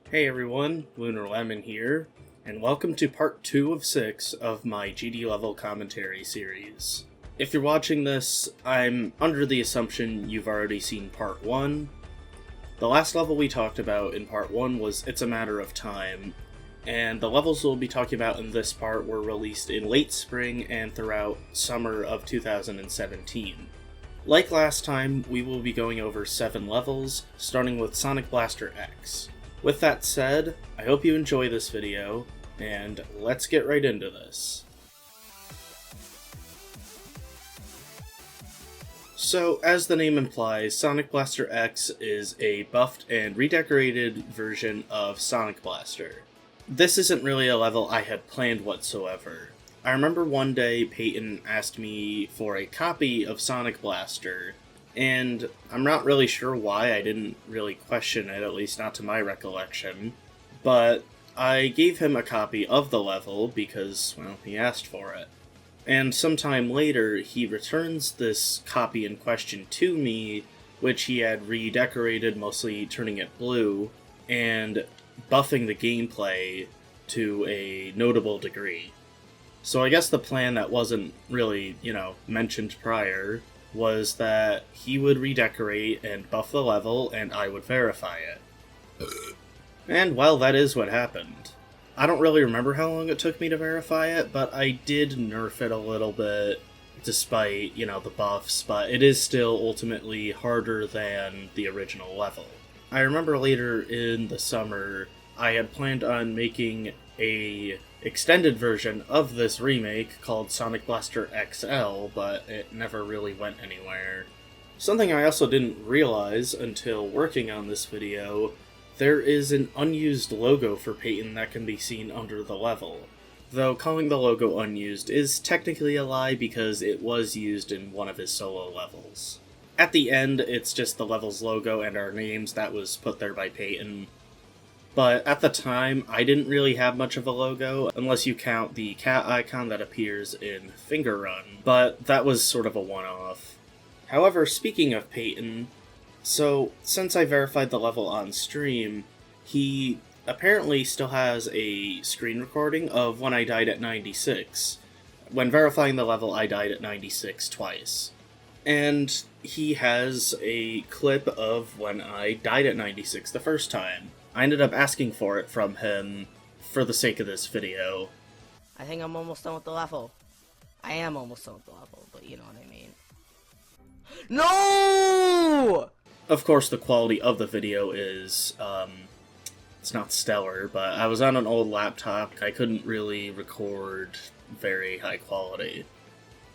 Hey everyone, LunarLemon here, and welcome to part 2 of 6 of my GD level commentary series. If you're watching this, I'm under the assumption you've already seen part 1. The last level we talked about in part 1 was It's a Matter of Time, and the levels we'll be talking about in this part were released in late spring and throughout summer of 2017. Like last time, we will be going over 7 levels, starting with Sonic Blaster X. With that said, I hope you enjoy this video, and let's get right into this. So, as the name implies, Sonic Blaster X is a buffed and redecorated version of Sonic Blaster. This isn't really a level I had planned whatsoever. I remember one day Peyton asked me for a copy of Sonic Blaster, and I'm not really sure why. I didn't really question it, at least not to my recollection. But I gave him a copy of the level because, well, he asked for it. And sometime later, he returns this copy in question to me, which he had redecorated, mostly turning it blue, and buffing the gameplay to a notable degree. So I guess the plan that wasn't really, mentioned prior was that he would redecorate and buff the level, and I would verify it. And, well, that is what happened. I don't really remember how long it took me to verify it, but I did nerf it a little bit, despite, the buffs, but it is still ultimately harder than the original level. I remember later in the summer, I had planned on making a extended version of this remake called Sonic Blaster XL, but it never really went anywhere. Something I also didn't realize until working on this video, there is an unused logo for Peyton that can be seen under the level. Though calling the logo unused is technically a lie because it was used in one of his solo levels. At the end, it's just the level's logo and our names that was put there by Peyton. But at the time, I didn't really have much of a logo, unless you count the cat icon that appears in Finger Run, but that was sort of a one-off. However, speaking of Peyton, so since I verified the level on stream, he apparently still has a screen recording of when I died at 96. When verifying the level, I died at 96 twice. And he has a clip of when I died at 96 the first time. I ended up asking for it from him for the sake of this video. I think I'm almost done with the level. I am almost done with the level, but you know what I mean. No! Of course, the quality of the video is, it's not stellar, but I was on an old laptop. I couldn't really record very high quality.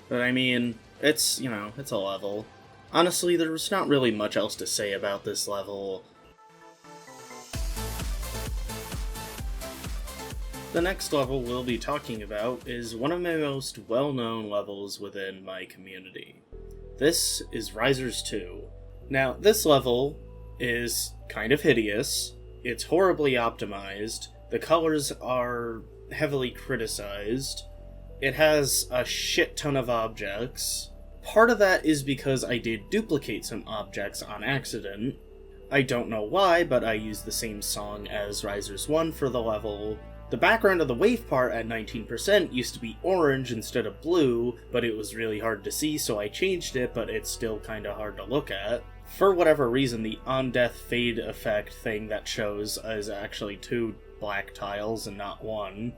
But I mean, it's a level. Honestly, there's not really much else to say about this level. The next level we'll be talking about is one of my most well-known levels within my community. This is Risers 2. Now, this level is kind of hideous, it's horribly optimized, the colors are heavily criticized, it has a shit ton of objects. Part of that is because I did duplicate some objects on accident. I don't know why, but I used the same song as Risers 1 for the level. The background of the wave part at 19% used to be orange instead of blue, but it was really hard to see, so I changed it, but it's still kinda hard to look at. For whatever reason, the on-death fade effect thing that shows is actually 2 black tiles and not 1.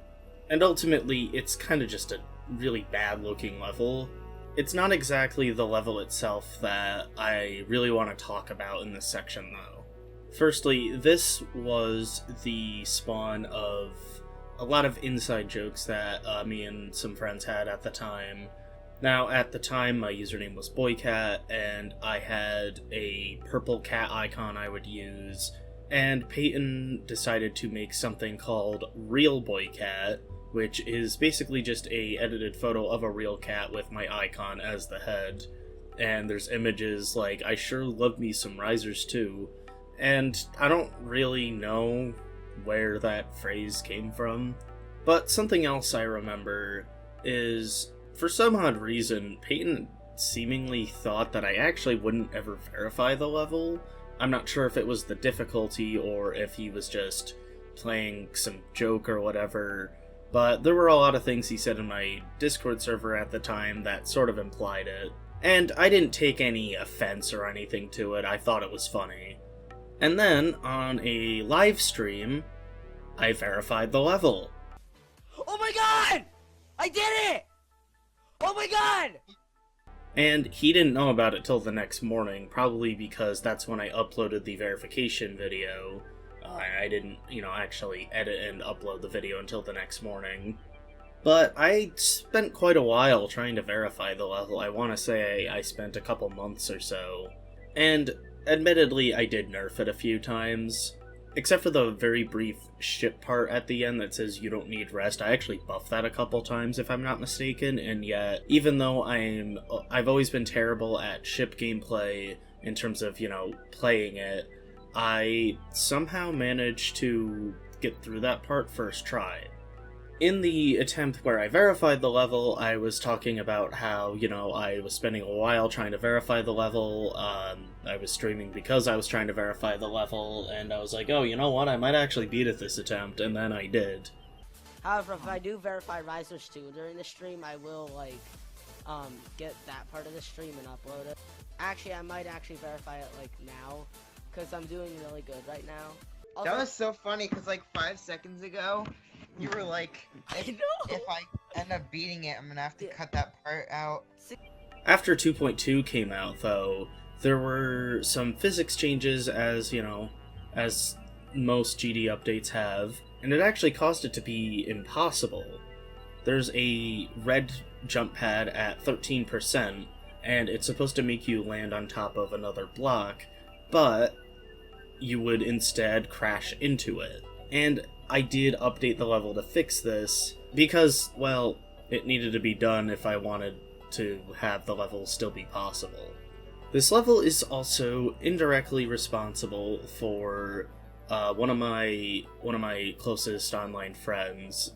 And ultimately, it's kinda just a really bad-looking level. It's not exactly the level itself that I really want to talk about in this section, though. Firstly, this was the spawn of a lot of inside jokes that me and some friends had at the time. Now, at the time, my username was Boycat, and I had a purple cat icon I would use, and Peyton decided to make something called Real Boycat, which is basically just a edited photo of a real cat with my icon as the head. And there's images like, I sure love me some Risers too. And I don't really know where that phrase came from. But something else I remember is, for some odd reason, Peyton seemingly thought that I actually wouldn't ever verify the level. I'm not sure if it was the difficulty or if he was just playing some joke or whatever, but there were a lot of things he said in my Discord server at the time that sort of implied it. And I didn't take any offense or anything to it, I thought it was funny. And then, on a live stream, I verified the level. Oh my god! I did it! Oh my god! And he didn't know about it till the next morning, probably because that's when I uploaded the verification video. I didn't, actually edit and upload the video until the next morning. But I spent quite a while trying to verify the level. I want to say I spent a couple months or so. And admittedly, I did nerf it a few times. Except for the very brief ship part at the end that says you don't need rest. I actually buffed that a couple times if I'm not mistaken, and yet, even though I've always been terrible at ship gameplay in terms of, playing it, I somehow managed to get through that part first try. In the attempt where I verified the level, I was talking about how, I was spending a while trying to verify the level. I was streaming because I was trying to verify the level, and I was like, oh, you know what, I might actually beat it this attempt, and then I did. However, if I do verify Risers 2 during the stream, I will, get that part of the stream and upload it. Actually, I might actually verify it, now, because I'm doing really good right now. Also, that was so funny, because, 5 seconds ago, you were like, if I end up beating it, I'm gonna have to cut that part out. After 2.2 came out, though, there were some physics changes as most GD updates have, and it actually caused it to be impossible. There's a red jump pad at 13%, and it's supposed to make you land on top of another block, but you would instead crash into it. And I did update the level to fix this, because, well, it needed to be done if I wanted to have the level still be possible. This level is also indirectly responsible for one of my closest online friends,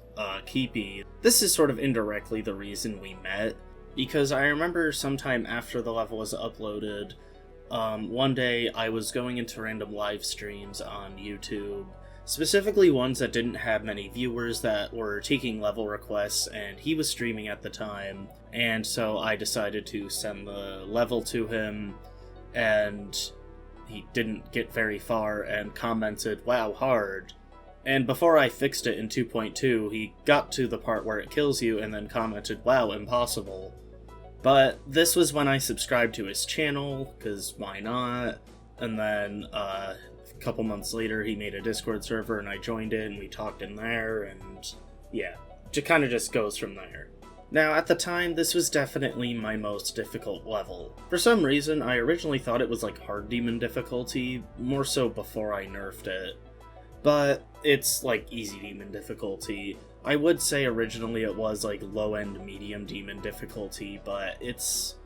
Keepy. This is sort of indirectly the reason we met, because I remember sometime after the level was uploaded, one day I was going into random live streams on YouTube, specifically ones that didn't have many viewers that were taking level requests, and he was streaming at the time, and so I decided to send the level to him, and he didn't get very far and commented, "Wow, hard." And before I fixed it in 2.2, he got to the part where it kills you and then commented, "Wow, impossible." But this was when I subscribed to his channel, because why not? And then, a couple months later, he made a Discord server and I joined it and we talked in there, and yeah, it kind of just goes from there. Now, at the time, this was definitely my most difficult level. For some reason, I originally thought it was hard demon difficulty, more so before I nerfed it. But it's easy demon difficulty. I would say originally it was low-end medium demon difficulty, but it's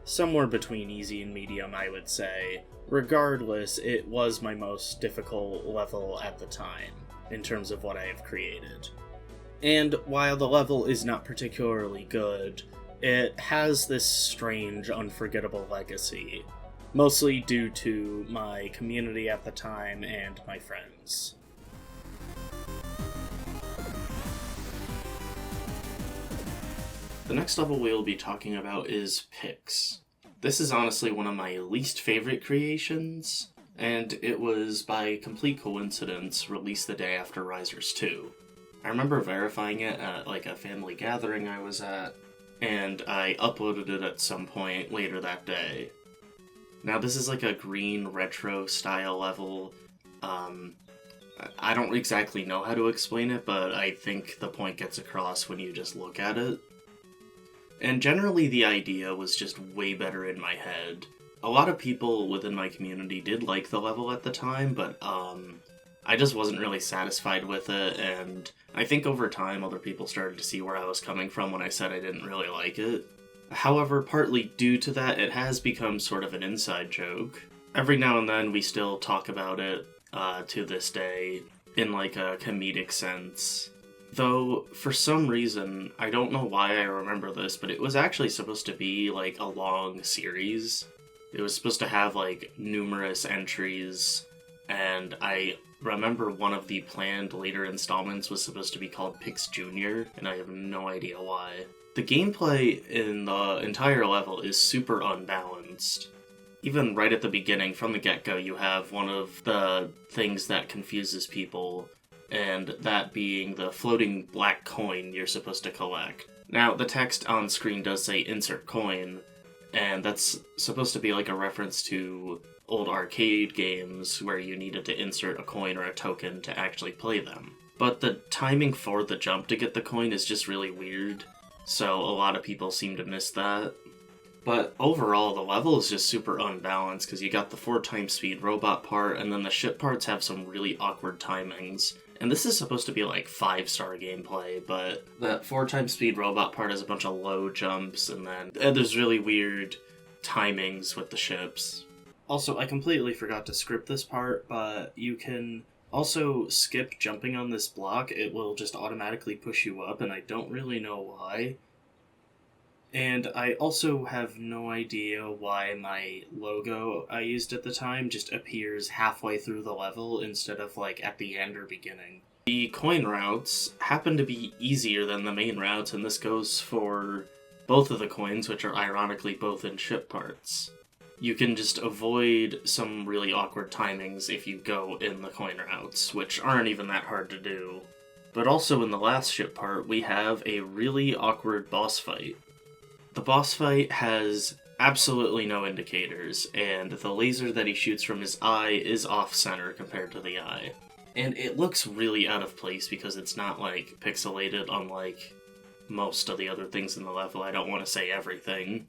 somewhere between easy and medium, I would say. Regardless, it was my most difficult level at the time, in terms of what I have created. And while the level is not particularly good, it has this strange, unforgettable legacy, mostly due to my community at the time and my friends. The next level we'll be talking about is Pix. This is honestly one of my least favorite creations, and it was by complete coincidence released the day after Risers 2. I remember verifying it at a family gathering I was at, and I uploaded it at some point later that day. Now this is a green retro style level. I don't exactly know how to explain it, but I think the point gets across when you just look at it. And generally the idea was just way better in my head. A lot of people within my community did like the level at the time, but I just wasn't really satisfied with it, and I think over time other people started to see where I was coming from when I said I didn't really like it. However, partly due to that, it has become sort of an inside joke. Every now and then we still talk about it to this day in a comedic sense. Though, for some reason, I don't know why I remember this, but it was actually supposed to be a long series. It was supposed to have numerous entries, and I remember one of the planned later installments was supposed to be called Pix Jr., and I have no idea why. The gameplay in the entire level is super unbalanced. Even right at the beginning, from the get-go, you have one of the things that confuses people, and that being the floating black coin you're supposed to collect. Now, the text on screen does say insert coin, and that's supposed to be like a reference to old arcade games where you needed to insert a coin or a token to actually play them. But the timing for the jump to get the coin is just really weird, so a lot of people seem to miss that. But overall, the level is just super unbalanced because you got the 4x speed robot part, and then the ship parts have some really awkward timings. And this is supposed to be like 5-star gameplay, but that 4x speed robot part has a bunch of low jumps, and then there's really weird timings with the ships. Also, I completely forgot to script this part, but you can also skip jumping on this block. It will just automatically push you up, and I don't really know why. And I also have no idea why my logo I used at the time just appears halfway through the level instead of like at the end or beginning. The coin routes happen to be easier than the main routes, and this goes for both of the coins, which are ironically both in ship parts. You can just avoid some really awkward timings if you go in the coin routes, which aren't even that hard to do. But also in the last ship part, we have a really awkward boss fight. The boss fight has absolutely no indicators, and the laser that he shoots from his eye is off-center compared to the eye. And it looks really out of place because it's not, like, pixelated unlike most of the other things in the level. I don't want to say everything.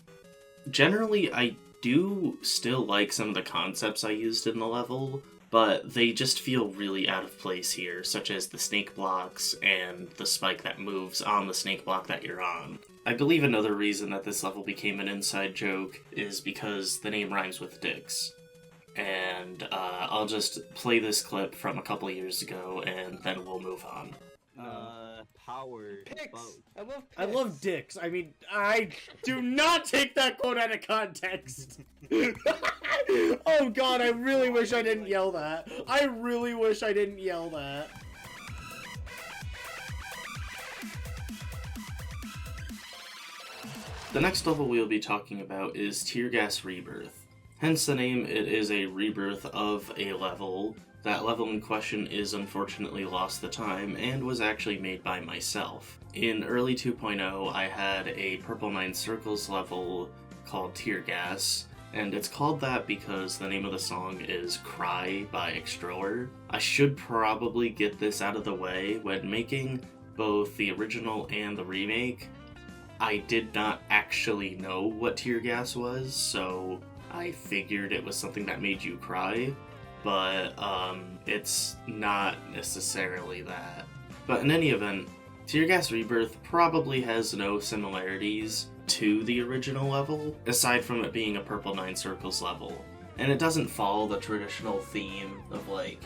Generally, I do still like some of the concepts I used in the level, but they just feel really out of place here, such as the snake blocks and the spike that moves on the snake block that you're on. I believe another reason that this level became an inside joke is because the name rhymes with dicks. And I'll just play this clip from a couple years ago, and then we'll move on. Power. Picks. About... I love dicks. I mean, I do not take that quote out of context. Oh god, I really wish I didn't yell that. I really wish I didn't yell that. The next level we'll be talking about is Tear Gas Rebirth. Hence the name, it is a rebirth of a level. That level in question is unfortunately lost to time and was actually made by myself. In early 2.0, I had a Purple 9 Circles level called Tear Gas, and it's called that because the name of the song is Cry by Extrower. I should probably get this out of the way. When making both the original and the remake, I did not actually know what tear gas was, so I figured it was something that made you cry, but it's not necessarily that. But in any event, Tear Gas Rebirth probably has no similarities to the original level, aside from it being a Purple 9 Circles level. And it doesn't follow the traditional theme of like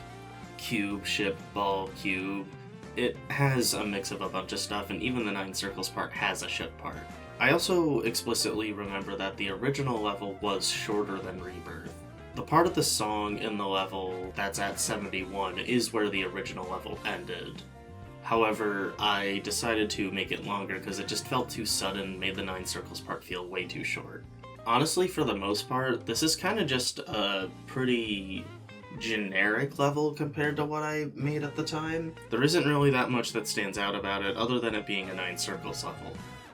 cube, ship, ball, cube. It has a mix of a bunch of stuff, and even the 9 Circles part has a ship part. I also explicitly remember that the original level was shorter than Rebirth. The part of the song in the level that's at 71 is where the original level ended. However, I decided to make it longer because it just felt too sudden, made the 9 Circles part feel way too short. Honestly, for the most part, this is kind of just a pretty generic level compared to what I made at the time. There isn't really that much that stands out about it other than it being a 9 Circles level.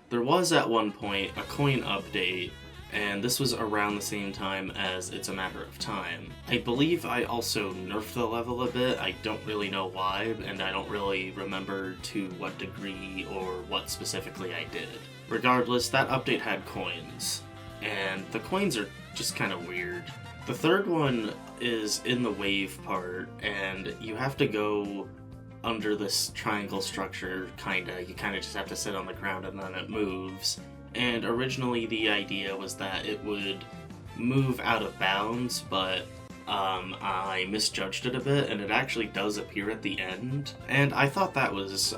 There was at one point a coin update, and this was around the same time as It's a Matter of Time. I believe I also nerfed the level a bit. I don't really know why, and I don't really remember to what degree or what specifically I did. Regardless, that update had coins, and the coins are just kind of weird. The third one is in the wave part, and you have to go under this triangle structure, kinda. You kinda just have to sit on the ground and then it moves. And originally the idea was that it would move out of bounds, but I misjudged it a bit, and it actually does appear at the end. And I thought that was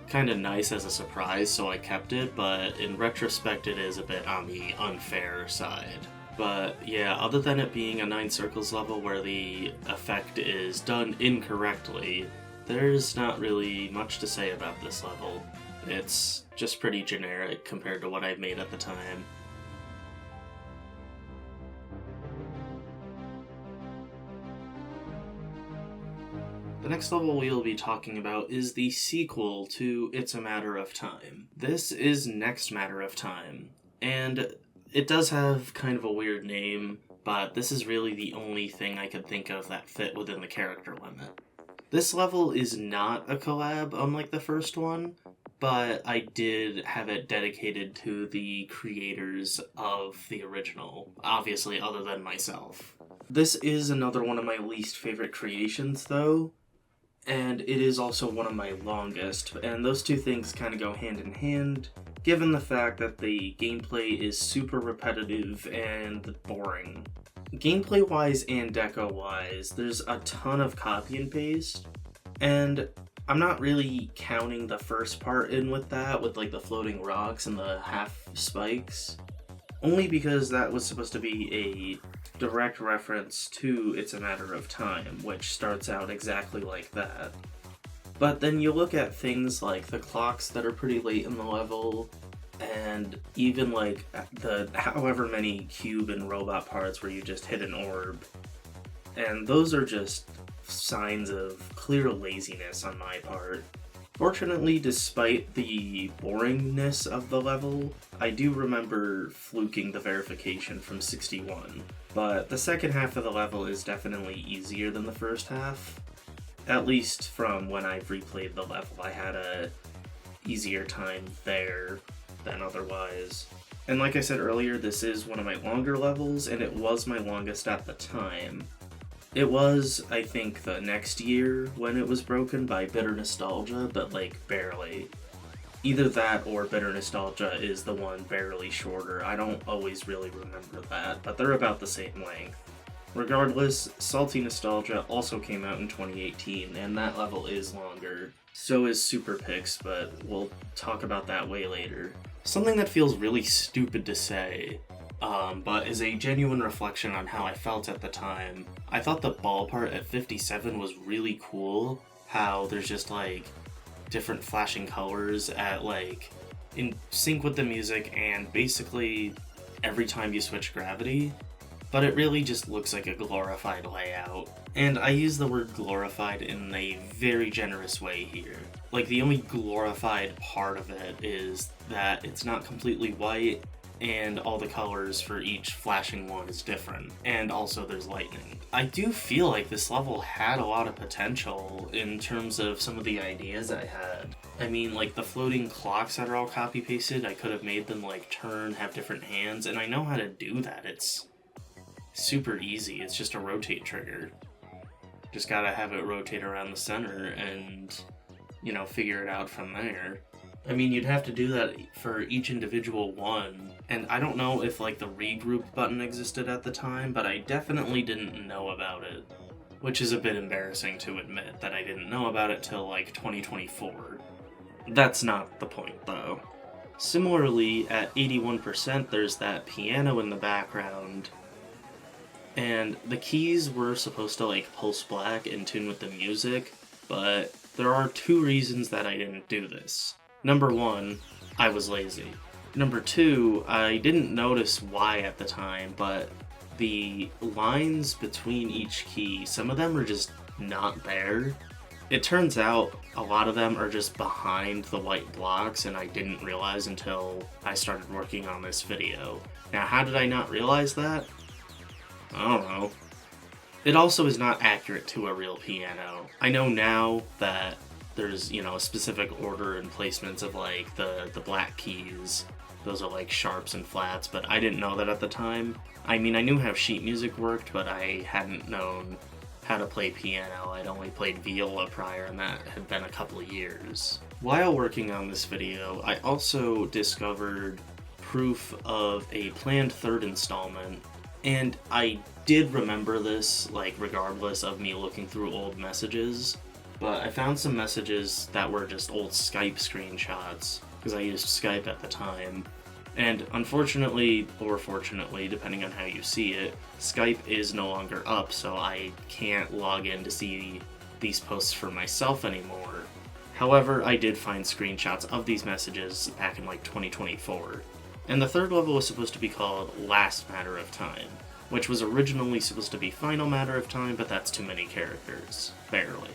kind of nice as a surprise, so I kept it, but in retrospect it is a bit on the unfair side. But yeah, other than it being a 9 circles level where the effect is done incorrectly, there's not really much to say about this level. It's just pretty generic compared to what I made at the time. The next level we'll be talking about is the sequel to It's a Matter of Time. This is Next Matter of Time, and it does have kind of a weird name, but this is really the only thing I could think of that fit within the character limit. This level is not a collab, unlike the first one, but I did have it dedicated to the creators of the original, obviously other than myself. This is another one of my least favorite creations, though, and it is also one of my longest, and those two things kind of go hand in hand, given the fact that the gameplay is super repetitive and boring. Gameplay-wise and deco-wise, there's a ton of copy and paste, and I'm not really counting the first part in with that, with like the floating rocks and the half spikes, only because that was supposed to be a direct reference to It's a Matter of Time, which starts out exactly like that. But then you look at things like the clocks that are pretty late in the level, and even like the however many cube and robot parts where you just hit an orb, and those are just signs of clear laziness on my part. Fortunately, despite the boringness of the level, I do remember fluking the verification from 61. But the second half of the level is definitely easier than the first half. At least from when I've replayed the level, I had a easier time there than otherwise. And like I said earlier, this is one of my longer levels, and it was my longest at the time. It was, I think, the next year when it was broken by Bitter Nostalgia, but like barely. Either that or Bitter Nostalgia is the one barely shorter. I don't always really remember that, but they're about the same length. Regardless, Salty Nostalgia also came out in 2018, and that level is longer. So is Super Pix, but we'll talk about that way later. Something that feels really stupid to say, but is a genuine reflection on how I felt at the time. I thought the ball part at 57 was really cool, how there's just like different flashing colors at like in sync with the music and basically every time you switch gravity, but it really just looks like a glorified layout. And I use the word glorified in a very generous way here. Like, the only glorified part of it is that it's not completely white, and all the colors for each flashing one is different, and also there's lightning. I do feel like this level had a lot of potential in terms of some of the ideas I had. I mean, like the floating clocks that are all copy-pasted, I could have made them like turn, have different hands, and I know how to do that. It's super easy. It's just a rotate trigger. Just gotta have it rotate around the center and, you know, figure it out from there. I mean, you'd have to do that for each individual one, and I don't know if, like, the regroup button existed at the time, but I definitely didn't know about it. Which is a bit embarrassing to admit, that I didn't know about it till, like, 2024. That's not the point, though. Similarly, at 81%, there's that piano in the background, and the keys were supposed to, like, pulse black in tune with the music, but there are two reasons that I didn't do this. Number one, I was lazy. Number two, I didn't notice why at the time, but the lines between each key, some of them are just not there. It turns out a lot of them are just behind the white blocks, and I didn't realize until I started working on this video. Now, how did I not realize that? I don't know. It also is not accurate to a real piano. I know now that there's, you know, a specific order and placements of, like, the black keys. Those are, like, sharps and flats, but I didn't know that at the time. I mean, I knew how sheet music worked, but I hadn't known how to play piano. I'd only played viola prior, and that had been a couple of years. While working on this video, I also discovered proof of a planned third installment, and I did remember this, like, regardless of me looking through old messages. But I found some messages that were just old Skype screenshots, because I used Skype at the time, And unfortunately, or fortunately, depending on how you see it, Skype is no longer up, so I can't log in to see these posts for myself anymore. However, I did find screenshots of these messages back in like 2024. And the third level was supposed to be called Last Matter of Time, which was originally supposed to be Final Matter of Time, but that's too many characters. Barely.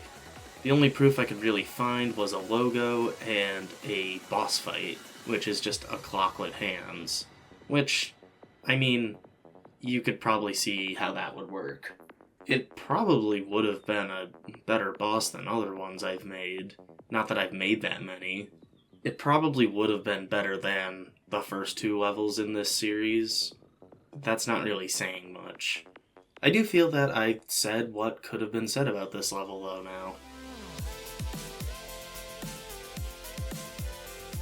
The only proof I could really find was a logo and a boss fight, which is just a clock with hands. Which, I mean, you could probably see how that would work. It probably would have been a better boss than other ones I've made. Not that I've made that many. It probably would have been better than the first 2 levels in this series. That's not really saying much. I do feel that I said what could have been said about this level though now.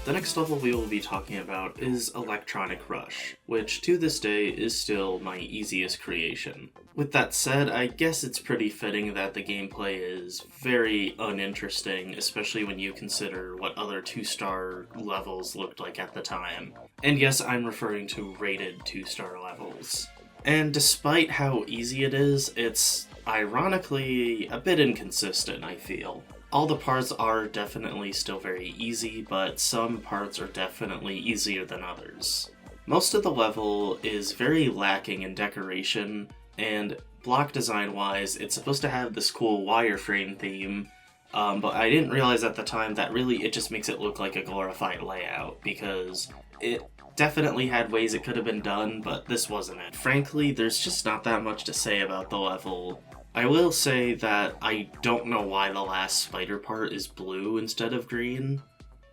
The next level we will be talking about is Electronic Rush, which to this day is still my easiest creation. With that said, I guess it's pretty fitting that the gameplay is very uninteresting, especially when you consider what other 2-star levels looked like at the time. And yes, I'm referring to rated 2-star levels. And despite how easy it is, it's ironically a bit inconsistent, I feel. All the parts are definitely still very easy, but some parts are definitely easier than others. Most of the level is very lacking in decoration, and block design wise, it's supposed to have this cool wireframe theme, but I didn't realize at the time that really it just makes it look like a glorified layout, because it definitely had ways it could have been done, but this wasn't it. Frankly, there's just not that much to say about the level. I will say that I don't know why the last spider part is blue instead of green.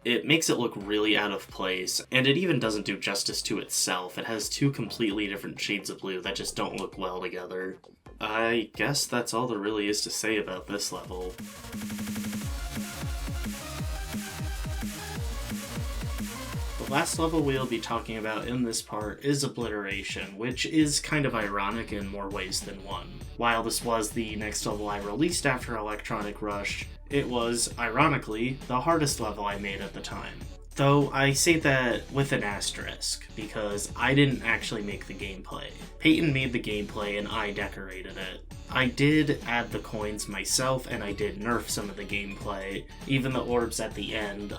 It makes it look really out of place, and it even doesn't do justice to itself. It has 2 completely different shades of blue that just don't look well together. I guess that's all there really is to say about this level. The last level we'll be talking about in this part is Obliteration, which is kind of ironic in more ways than one. While this was the next level I released after Electronic Rush, it was, ironically, the hardest level I made at the time. Though I say that with an asterisk, because I didn't actually make the gameplay. Peyton made the gameplay and I decorated it. I did add the coins myself, and I did nerf some of the gameplay, even the orbs at the end.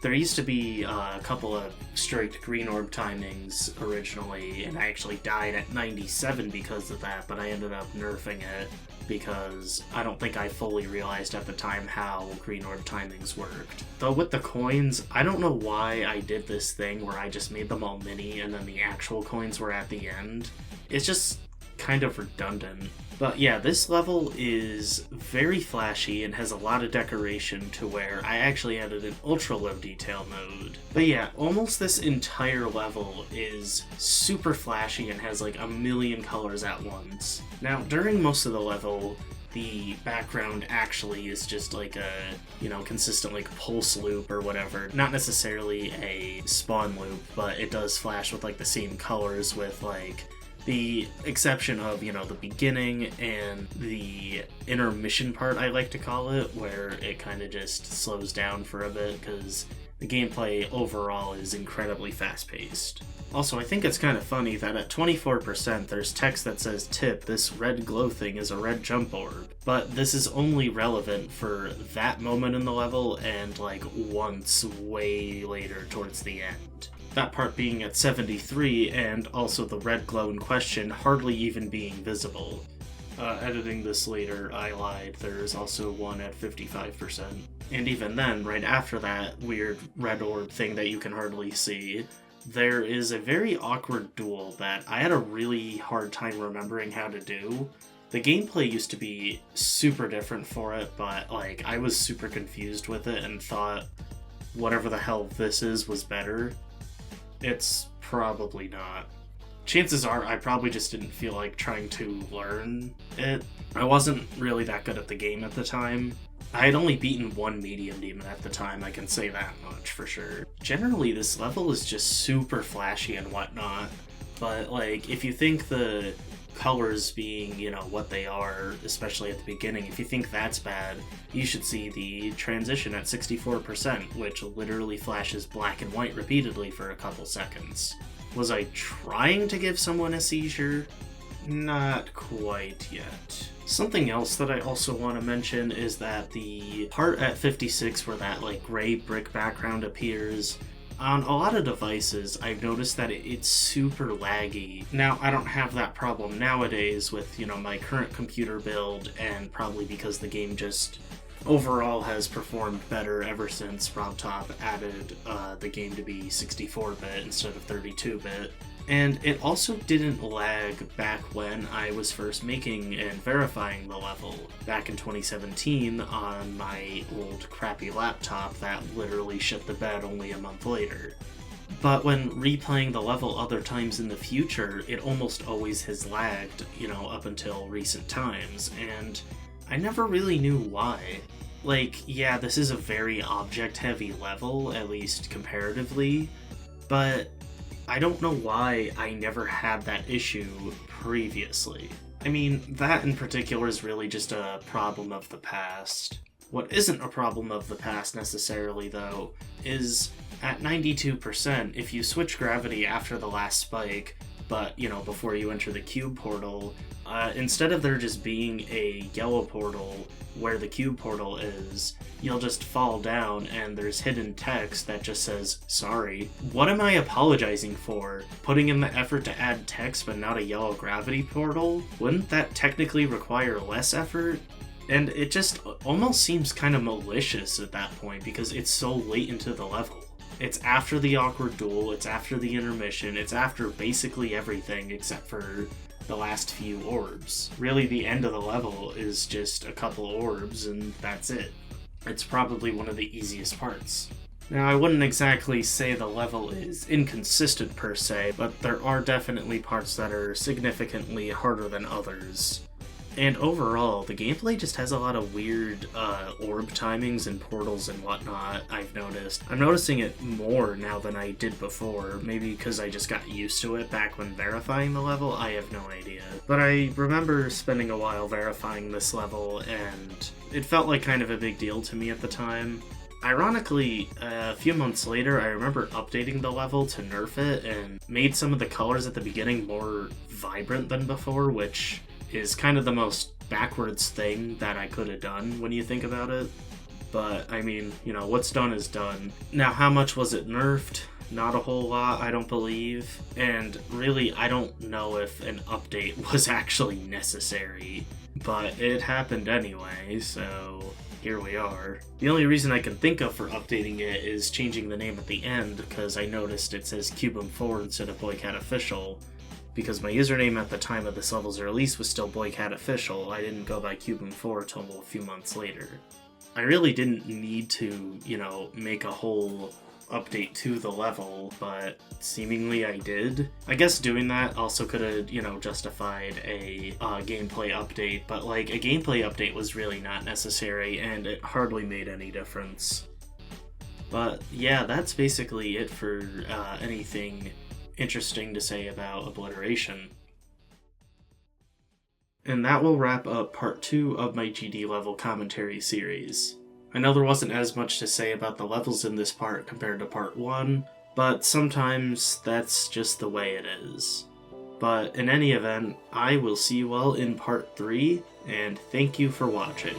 There used to be a couple of strict green orb timings originally, and I actually died at 97 because of that, but I ended up nerfing it because I don't think I fully realized at the time how green orb timings worked. Though with the coins, I don't know why I did this thing where I just made them all mini and then the actual coins were at the end. It's just kind of redundant. But yeah, this level is very flashy and has a lot of decoration to where I actually added an ultra low detail mode. But yeah, almost this entire level is super flashy and has like a million colors at once. Now, during most of the level, the background actually is just like a, consistent like pulse loop or whatever. Not necessarily a spawn loop, but it does flash with like the same colors with like the exception of, the beginning and the intermission part, I like to call it, where it kind of just slows down for a bit because the gameplay overall is incredibly fast-paced. Also, I think it's kind of funny that at 24% there's text that says, "Tip, this red glow thing is a red jump orb." But this is only relevant for that moment in the level and like once way later towards the end. That part being at 73, and also the red glow in question hardly even being visible. Editing this later, I lied. There's also one at 55%. And even then, right after that weird red orb thing that you can hardly see, there is a very awkward duel that I had a really hard time remembering how to do. The gameplay used to be super different for it, but like I was super confused with it and thought whatever the hell this is was better. It's probably not. Chances are I probably just didn't feel like trying to learn it. I wasn't really that good at the game at the time. I had only beaten one medium demon at the time, I can say that much for sure. Generally, this level is just super flashy and whatnot, but like if you think the colors being, you know, what they are, especially at the beginning, if you think that's bad, you should see the transition at 64%, which literally flashes black and white repeatedly for a couple seconds. Was I trying to give someone a seizure? Not quite yet. Something else that I also want to mention is that the part at 56 where that like gray brick background appears, on a lot of devices I've noticed that it's super laggy. Now I don't have that problem nowadays with, you know, my current computer build, and probably because the game just overall has performed better ever since RobTop added the game to be 64-bit instead of 32-bit. And it also didn't lag back when I was first making and verifying the level, back in 2017 on my old crappy laptop that literally shit the bed only a month later. But when replaying the level other times in the future, it almost always has lagged, you know, up until recent times, and I never really knew why. Like, yeah, this is a very object-heavy level, at least comparatively, but I don't know why I never had that issue previously. I mean, that in particular is really just a problem of the past. What isn't a problem of the past necessarily, though, is at 92%, if you switch gravity after the last spike, but, you know, before you enter the cube portal, instead of there just being a yellow portal where the cube portal is, you'll just fall down and there's hidden text that just says, sorry. What am I apologizing for? Putting in the effort to add text but not a yellow gravity portal? Wouldn't that technically require less effort? And it just almost seems kind of malicious at that point because it's so late into the level. It's after the awkward duel, it's after the intermission, it's after basically everything except for the last few orbs. Really, the end of the level is just a couple orbs and that's it. It's probably one of the easiest parts. Now, I wouldn't exactly say the level is inconsistent per se, but there are definitely parts that are significantly harder than others. And overall, the gameplay just has a lot of weird orb timings and portals and whatnot, I've noticed. I'm noticing it more now than I did before, maybe because I just got used to it back when verifying the level, I have no idea. But I remember spending a while verifying this level, and it felt like kind of a big deal to me at the time. Ironically, a few months later, I remember updating the level to nerf it and made some of the colors at the beginning more vibrant than before, which is kind of the most backwards thing that I could have done when you think about it. But, I mean, you know, what's done is done. Now, how much was it nerfed? Not a whole lot, I don't believe. And really, I don't know if an update was actually necessary. But it happened anyway, so here we are. The only reason I can think of for updating it is changing the name at the end, because I noticed it says Cubum4 instead of Boycat Official. Because my username at the time of this level's release was still Boycat Official, I didn't go by Cubum4 till a few months later. I really didn't need to, you know, make a whole update to the level, but seemingly I did. I guess doing that also could have, you know, justified a gameplay update, but like a gameplay update was really not necessary and it hardly made any difference. But yeah, that's basically it for anything interesting to say about Obliteration. And that will wrap up part 2 of my GD level commentary series. I know there wasn't as much to say about the levels in this part compared to part 1, but sometimes that's just the way it is. But in any event, I will see you all in part 3, and thank you for watching.